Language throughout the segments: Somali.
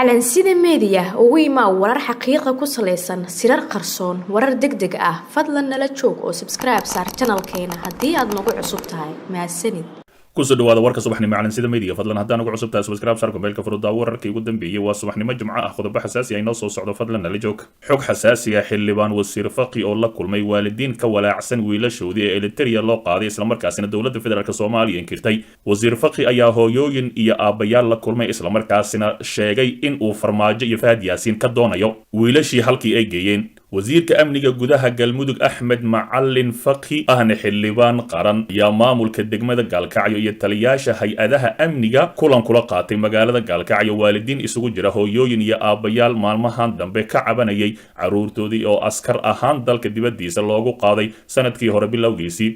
calansida media ugu imaa warar xaqiiqa ku saleysan sirar qarsoon warar degdeg ah fadlan nala joog oo subscribe saar channelkeena haddii aad nagu cusub tahay mahadsanid kusoo dhawaada warka subaxnimo calansida media fadlan haddaan ugu cusub tahay subscribe saar kumeelka furudda wararkii ugu dambeeyay waa subaxnimo jimco ah qodobo xasaasi ah inoo soo socdo fadlan nala joog xog xasaasi ah xildhibaan wasiir faqi oo la kulmay waalidiin ka walaacsan wiilashoodii ee Eritrea loo qaaday isla markaasina dowladda federaalka Soomaaliya inkirtay wasiir faqi ayaa hooyooyin iyo aabayaal la kulmay isla markaasina sheegay in uu farmaajo iyo Fahad Yaasiin ka doonayo wiilashii halkii ay geeyeen wasiirka amniga gudaha galmudug Axmed Macallin Faqi ahna xildhibaan qaran ayaa maamulka degmada Gaalkacyo iyo taliyaasha hay-adaha amniga kulan kula qaatay magaalada Gaalkacyo waalidiin isugu jira hooyooyin iyo aabayaal maalmahan dambe ka cabanayay caruurtoodii oo askar ahaan dalka dibadiisa loogu qaaday sanadkii hore bilowgiisii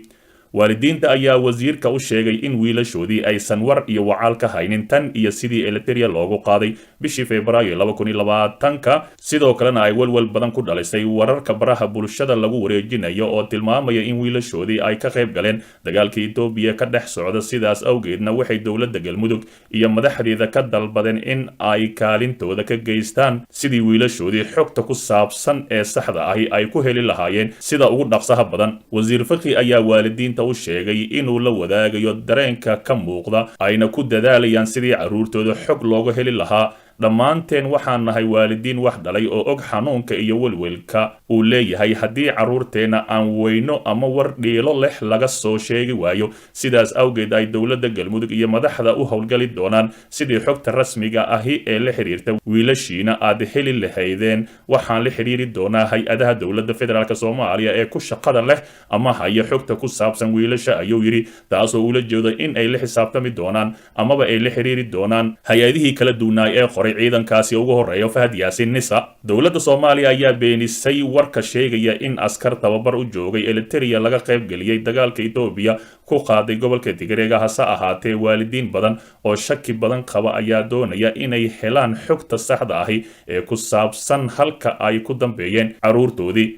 waalidiinta ayaa wasiirka u sheegay in wiilashoodii aysan war iyo wacaal ka haynin tan iyo sidii Eritrea loogu qaaday bishii Febraayo 2020 sidoo kalena ay walwal badan ku dhalisay wararka baraha bulshada lagu wareejinayo oo tilmaamaya in wiilashoodii ay ka qayb galeen dagaalka Itoobiya ka dhex socda sidaas awgeedna waxay dowladda galmudug iyo madaxdeeda ka dalbadeen in ay kaalintooda ka geystaan sidii wiilashoodii xogta ku saabsan ee saxda ahi ay ku heli lahaayeen sida ugu dhaqsaha badan wasiir faqi ayaa waalidiinta u sheegay inuu la wadaagayo dareenka ka muuqda ayna ku dadaalayaan sidii caruurtooda xog looga heli lahaa dhammaanteen waxaan nahay waalidiin wax dhalay oo og xanuunka iyo welwelka uu leeyahay haddii caruurteena aan weyno ama war dhiilo leh laga soo sheegi waayo sidaas awgeed ay dowladda galmudug iyo madaxda u howlgali doonaan sidii xogta rasmiga ahi ee la xiriirta wiilashiina aad heli lahaydeen waxaan la xiriiri doonaa hay-adaha dowladda federaalk Soomaaliya ee ku shaqada leh ama haya xogta ku saabsan wiilasha ayuu yiri taasoo ula jeedo in ay la xisaabtami doonaan amaba ay la xiriiri doonaan hay-adihii kala duwanaa ee ciidankaasi ugu horeeyo Fahad Yaasiin Nisa dowladda Soomaaliya ayaa beenisay warka sheegaya in askar tababar u joogay Eritrea laga qayb galiyay dagaalka Itoobiya ku qaaday gobolka Tigreeg hase ahaatee waalidiin badan oo shaki badan qaba ayaa doonaya inay helaan xogta saxda ahi ee ku saabsan halka ay ku dambeeyeen caruurtoodii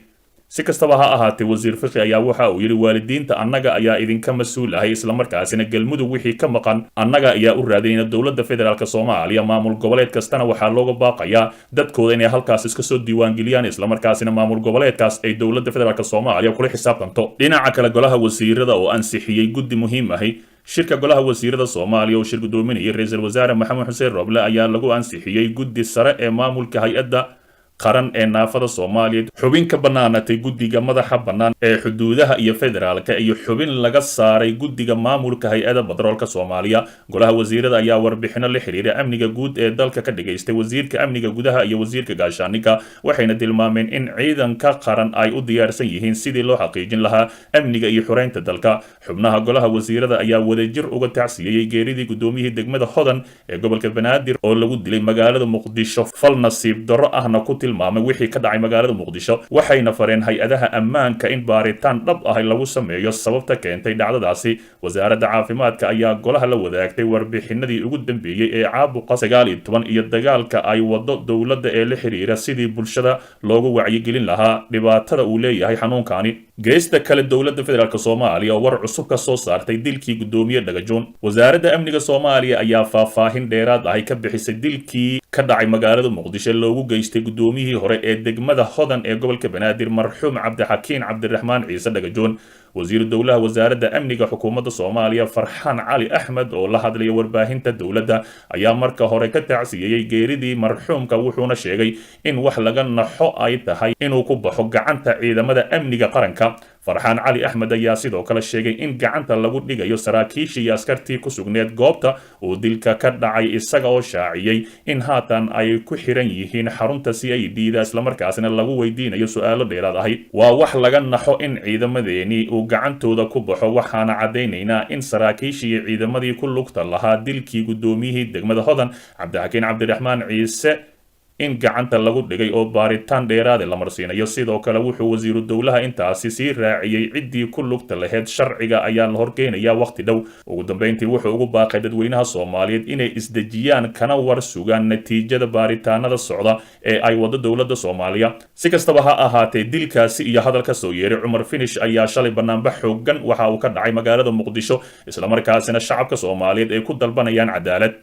si kastaba ha ahaatee wasiir faqi ayaa waxa uu yiri waalidiinta annaga ayaa idinka mas'uul ahay isla markaasina galmudug wixii ka maqan annaga ayaa u raadinayna dowladda federaalka Soomaaliya maamul goboleed kastana waxaa looga baaqayaa dadkooda inay halkaas iska soo diiwaan geliyaan isla markaasina maamul goboleedkaas ay dowladda federaalka Soomaaliya kula xisaabtanto dhinaca kale golaha wasiirada oo ansixiyay guddi muhiim ahi shirka golaha wasiirada Soomaaliya oo shir gudoominaya ra'iisul wasaare Maxamed Xuseen Roble ayaa lagu ansixiyay guddi sare ee maamulka hay'adda qaran ee naafada Soomaaliyeed xubin ka banaanatay guddiga madaxa banaan ee xuduudaha iyo federaalka iyo xubin laga saaray guddiga maamulka hay'adda batroolka Soomaaliya golaha wasiirada ayaa warbixino la xiriira amniga guud ee dalka ka dhageystay wasiirka amniga gudaha iyo wasiirka gaashaandhigga waxayna tilmaameen in ciidanka qaran ay u diyaarsan yihiin sidii loo xaqiijin lahaa amniga iyo xoreynta dalka xubnaha golaha wasiirada ayaa wadajir uga tacsiyay geeridii gudoomiyihii degmada Hodan ee gobolka Banaadir oo lagu dilay magaalada Muqdisho fal nasiib darro ahna ku tilmaamay wixii ka dhacay magaalada Muqdisho waxayna fareen hay-adaha ammaanka in baaritaan dhab ah lagu sameeyo sababta keentay dhacdadaasi wasaaradda caafimaadka ayaa golaha la wadaagtay warbixinadii ugu dambeeyay ee caabuqa 19 iyo dagaalka ay wado dowladda ee la xiriira sidii bulshada loogu wacyigelin lahaa dhibaatada uu leeyahay xanuunkani geesta kale dowladda federaalka Soomaaliya oo war cusub ka soo saartay dilkii gudoomiye Dhagajoon wasaaradda amniga Soomaaliya ayaa faahfaahin dheeraad ah ka bixisay dilkii ka dhacay magaalada Muqdisho loogu geystay gudoomiyihii hore ee degmada Hodan ee gobolka Banaadir marxuum Cabdixakiin Cabdiraxmaan Ciise Dhagajoon wasiir dowlaha wasaaradda amniga xukuumadda Soomaaliya Farxaan Cali Axmed oo la hadlay warbaahinta dowladda ayaa marka hore ka tacsiyay geeridii marxuumka wuxuuna sheegay in wax laga naxo ay tahay inuu ku baxo gacanta ciidamada amniga qaranka Farxaan Cali Axmed ayaa sidoo kale sheegay in gacanta lagu dhigayo saraakiishii iyo askartii ku sugneed goobta uu dilka ka dhacay isaga oo shaaciyay in haatan ay ku xiran yihiin xarunta CID-da isla markaasina lagu weydiinayo su'aalo dheeraad ah waa wax laga naxo in ciidamadeeni uu gacantooda ku baxo waxaana cadeynaynaa in saraakiishii ciidamadii ku lugta lahaa dilkii gudoomiyihii degmada Hodan Cabdixakiin Cabdiraxmaan Ciise in gacanta lagu dhigay oo baaritaan dheeraad la marsiinayo sidoo kale wuxuu wasiiru dowlaha intaasi sii raaciyay ciddii ku lugta lahayd sharciga ayaa la horkeenaya waqti dhow ugu dambeyntii wuxuu ugu baaqay dadweynaha Soomaaliyeed inay isdejiyaan kana war sugaan natiijada baaritaanada socda ee ay wado dowladda Soomaaliya si kastaba ha ahaatee dilkaasi iyo hadalka soo yeeray Cumar Finish ayaa shalay banaanbax xooggan waxa uu ka dhacay magaalada Muqdisho isla markaasina shacabka Soomaaliyeed ay ku dalbanayaan cadaalad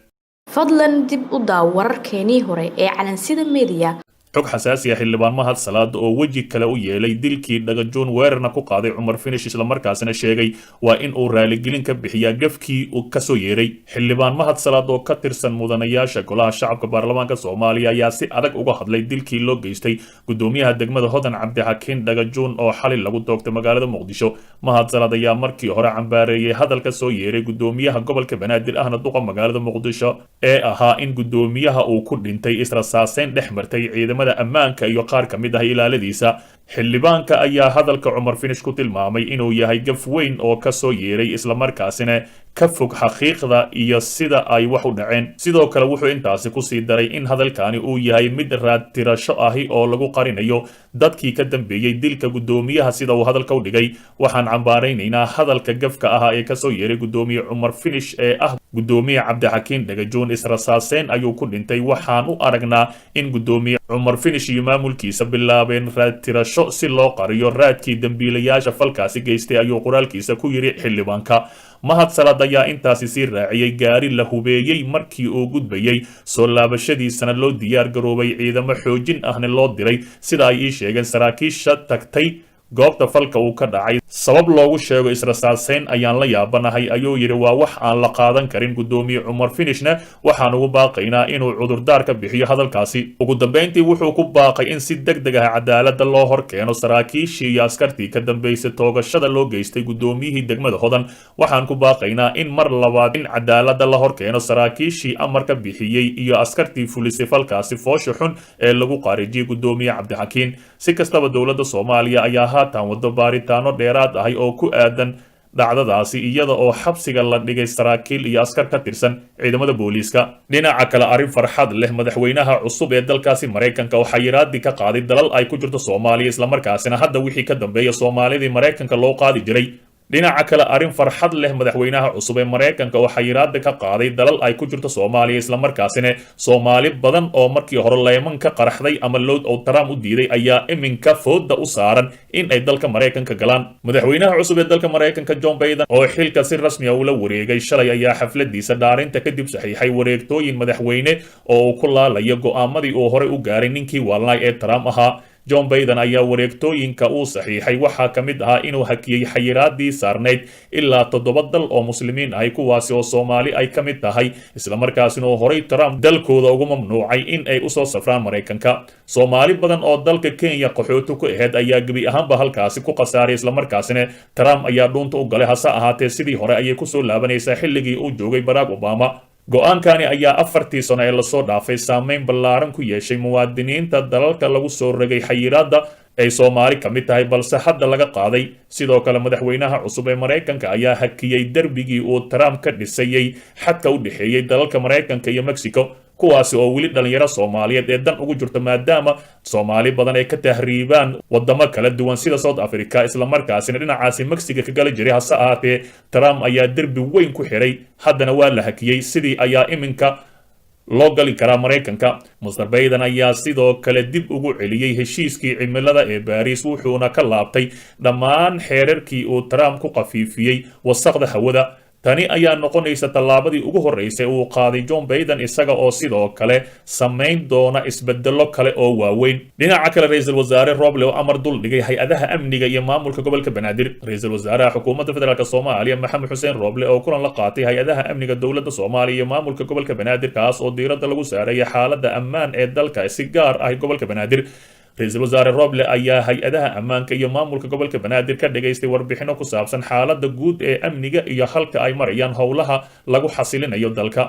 fadlan dib u daaw wararkeenii hore ee calansida media. xog xasaasi ah xildhibaan mahad salaad oo weji kale u yeelay dilkii dhagajoon weerarna ku qaaday Cumar Finish isla markaasna sheegay waa in uu raaligelin ka bixiyaa gafkii uu ka soo yeeray xildhibaan mahad salaad oo ka tirsan mudanayaasha golaha shacabka baarlamaanka Soomaaliya ayaa si adag uga hadlay dilkii loo geystay gudoomiyaha degmada Hodan Cabdixakiin Dhagajoon oo xalay lagu doogtay magaalada Muqdisho mahad salaad ayaa markii hore cambaareeyay hadalka soo yeeray gudoomiyaha gobolka Banaadir ahna duqa magaalada Muqdisho ee ahaa in gudoomiyaha uu ku dhintay israsaaseyn dhex martay ciidamada ammaanka iyo qaar ka mid ah ilaaladiisa xildhibaanka ayaa hadalka Cumar Finish ku tilmaamay inuu yahay gaf weyn oo ka soo yeeray isla markaasina ka fog xaqiiqda iyo sida ay wax u dhaceen sidoo kale wuxuu intaasi ku sii daray in hadalkani uu yahay mid raad tirasho ahi oo lagu qarinayo dadkii ka dambeeyay dilka gudoomiyaha sida uu hadalka u dhigay waxaan cambaaraynaynaa hadalka gafka ah ee ka soo yeeray gudoomiye Cumar Finish ee ah gudoomiye Cabdixakiin Dhagajoon israsaaseyn ayuu ku dhintay waxaan u aragnaa in gudoomiye Cumar Finish iyo maamulkiisa bilaabeen raad tirasho si loo qariyo raadkii dambiilayaasha falkaasi geystay ayuu qoraalkiisa ku yiri xildhibaanka mahad salaad ayaa intaasi sii raaciyay gaari la hubeeyay markii uu gudbayay soo laabashadiisana loo diyaar garoobay ciidamo xoojin ahna loo diray sida ay sheegeen saraakiisha tagtay goobta falka uu ka dhacay sabab loogu sheego israsaaseyn ayaan la yaabanahay ayuu yiri waa wax aan la qaadan karin gudoomiye Cumar Finishna waxaan ugu baaqaynaa inuu cudurdaar ka bixiyo hadalkaasi ugu dambeyntii wuxuu ku baaqay in si degdeg ah cadaalada loo horkeeno saraakiishii iyo askartii ka dambeysay toogashada loo geystay gudoomiyihii degmada Hodan waxaan ku baaqaynaa in mar labaad in cadaalada la horkeeno saraakiishii amarka bixiyay iyo askartii fulisay falkaasi foosho xun ee lagu qaarijiyay gudoomiye Cabdixakiin si kastaba dowladda Soomaaliya ayaa haatan wado baaritaano dheeraad ah oo ku aadan dhacdadaasi iyada oo xabsiga la dhigay saraakiil iyo askar ka tirsan ciidamada booliiska dhinaca kale arrin farxad leh madaxweynaha cusub ee dalkaasi Mareykanka waxa yiraahdi ka qaaday dalal ay ku jirto Soomaaliya isla markaasina hadda wixii ka dambeeya Soomaalidii Mareykanka loo qaadi jiray dhinaca kale arrin farxad leh madaxweynaha cusub ee Mareykanka waxa yiraahdo ka qaaday dalal ay ku jirto Soomaaliya isla markaasina Soomaali badan oo markii hore leeman ka qaraxday ama load oo Trump u diiday ayaa iminka fooda u saaran in ay dalka Mareykanka galaan madaxweynaha cusub ee dalka Mareykanka Joe Biden oo xilka si rasmi ah ula wareegay shalay ayaa xafladiisa dhaarinta kadib saxiixay wareegtooyin madaxweyne oo ku laalaya go'aamadii uu hore u gaaray ninkii waalnay ee Trump ahaa Joe Biden ayaa wareegtooyinka uu saxiixay waxa ka mid ah inuu hakiyay xayiraadii saarneyd ilaa 7 dal oo muslimiin ah kuwaasi oo Soomaali ay ka mid tahay isla markaasina oo horey Trump dalkooda ugu mamnuucay in ay u soo safraan Mareykanka Soomaali badan oo dalka Kenya qaxooti ku ahayd ayaa gabi ahaanba halkaasi ku qasaaray isla markaasina Trump ayaa dhuunta u galay hase ahaatee sidii hore ayay ku soo laabanaysaa xilligii uu joogay Barack Obama go'aankani ayaa 4 sano ee la soo dhaafay saameyn ballaaran ku yeeshay muwaadiniinta dalalka lagu soo rogay xayiraadda ay Soomaali ka mid tahay balse hadda laga qaaday sidoo kale madaxweynaha cusub ee Mareykanka ayaa hakiyay darbigii uu Trump ka dhisayay xadka u dhaxeeyay dalalka Mareykanka iyo Mexico kuwaasi oo wili dhalinyaro Soomaaliyeed ee dan ugu jirto maadaama Soomaali badan ay ka tahriibaan wadamo kala duwan sida South Africa isla markaasina dhinacaasi Mexico ka gali jiray hase ahaatee Trump ayaa darbi weyn ku xiray haddana waa la hakiyay sidii ayaa iminka loo gali karaa Mareykanka Mr. Biden ayaa sidoo kale dib ugu celiyay heshiiskii cimilada ee Paris wuxuuna ka laabtay dhammaan xeerarkii uu Trump ku qafiifiyay wasaqda hawada tani ayaa noqonaysa tallaabadii ugu horeysay uu qaaday Joe Biden isaga oo sidoo kale sameyn doona isbedelo kale oo waaweyn dhinaca kale ra'iisul wasaare Roble oo amar dul dhigay hay'adaha amniga iyo maamulka gobolka Banaadir ra'iisul wasaaraha xukuumadda federaalka Soomaaliya Maxamed Xuseen Roble oo kulan la qaatay hay'adaha amniga dowladda Soomaaliya iyo maamulka gobolka Banaadir kaas oo diiradda lagu saaray xaaladda ammaan ee dalka si gaar ah gobolka Banaadir ra'iisul wasaare Roble ayaa hay'adaha ammaanka iyo maamulka gobolka Banaadir ka dhageystay warbixino ku saabsan xaaladda guud ee amniga iyo halka ay marayaan howlaha lagu xasilinayo dalka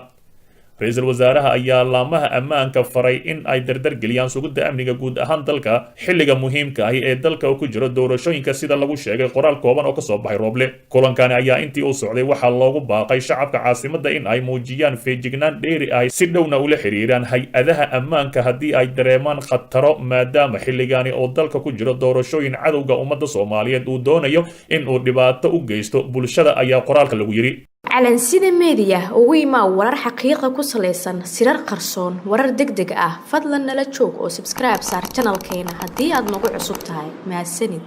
ra'iisul wasaaraha ayaa laamaha ammaanka faray in ay dardar geliyaan sugidda amniga guud ahaan dalka xilliga muhiimka ah ee dalka ku jiro doorashooyinka sida lagu sheegay qoraal kooban oo ka soo baxay Roble kulankani ayaa intii uu socday waxa loogu baaqay shacabka caasimadda in ay muujiyaan feejignaan dheeri ah si dhowna ula xiriiraan hay'adaha ammaanka haddii ay dareemaan khataro maadaama xilligani oo dalka ku jiro doorashooyin cadowga ummadda Soomaaliyeed uu doonayo in uu dhibaato u geysto bulshada ayaa qoraalka lagu yiri calansida media ugu imaa warar xaqiiqa ku saleysan sirar qarsoon warar degdeg ah fadlan nala joog oo subscribe saar channelkeena haddii aad nagu cusub tahay mahadsanid